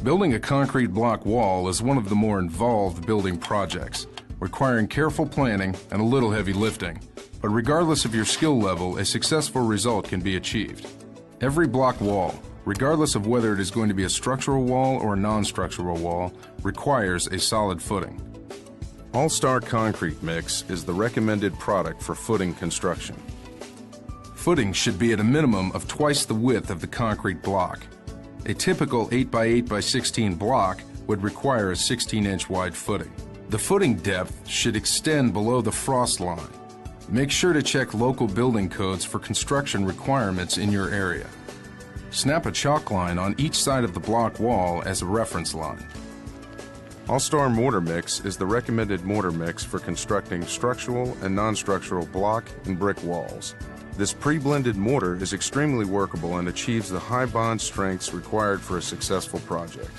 Building a concrete block wall is one of the more involved building projects, requiring careful planning and a little heavy lifting. But regardless of your skill level, a successful result can be achieved. Every block wall, regardless of whether it is going to be a structural wall or a non-structural wall, requires a solid footing. All-Star Concrete Mix is the recommended product for footing construction. Footing should be at a minimum of twice the width of the concrete block. A typical 8x8x16 block would require a 16-inch wide footing. The footing depth should extend below the frost line. Make sure to check local building codes for construction requirements in your area. Snap a chalk line on each side of the block wall as a reference line. All-Star Mortar Mix is the recommended mortar mix for constructing structural and non-structural block and brick walls. This pre-blended mortar is extremely workable and achieves the high bond strengths required for a successful project.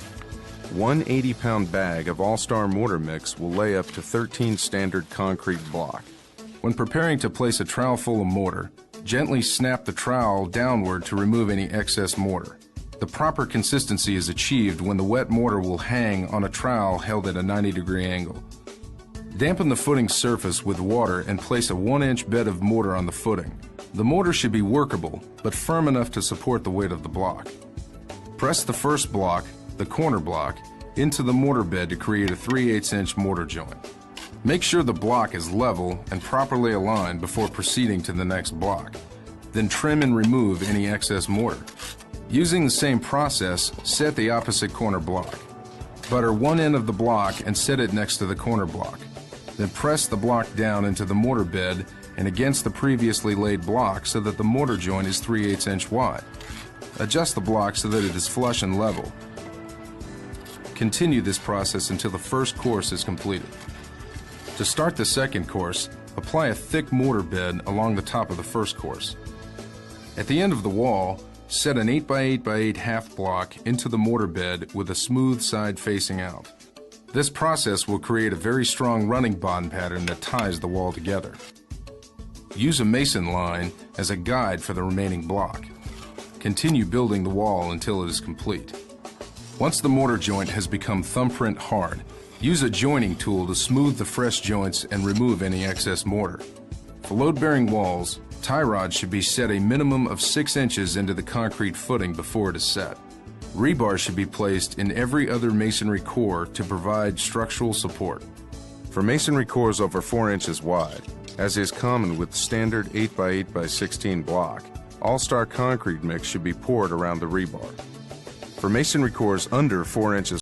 One 80-pound bag of All-Star Mortar Mix will lay up to 13 standard concrete block. When preparing to place a trowel full of mortar, gently snap the trowel downward to remove any excess mortar. The proper consistency is achieved when the wet mortar will hang on a trowel held at a 90-degree angle. Dampen the footing surface with water and place a 1-inch bed of mortar on the footing. The mortar should be workable, but firm enough to support the weight of the block. Press the first block, the corner block, into the mortar bed to create a 3/8-inch mortar joint. Make sure the block is level and properly aligned before proceeding to the next block. Then trim and remove any excess mortar. Using the same process, set the opposite corner block. Butter one end of the block and set it next to the corner block. Then press the block down into the mortar bed and against the previously laid block so that the mortar joint is 3/8-inch wide. Adjust the block so that it is flush and level. Continue this process until the first course is completed. To start the second course, apply a thick mortar bed along the top of the first course. At the end of the wall, set an 8x8x8 half block into the mortar bed with a smooth side facing out. This process will create a very strong running bond pattern that ties the wall together. Use a mason line as a guide for the remaining block. Continue building the wall until it is complete. Once the mortar joint has become thumbprint hard, use a joining tool to smooth the fresh joints and remove any excess mortar. For load-bearing walls, tie rods should be set a minimum of 6 inches into the concrete footing before it is set. Rebar should be placed in every other masonry core to provide structural support. For masonry cores over 4 inches wide, as is common with standard 8x8x16 block, All-Star Concrete Mix should be poured around the rebar. For masonry cores under 4 inches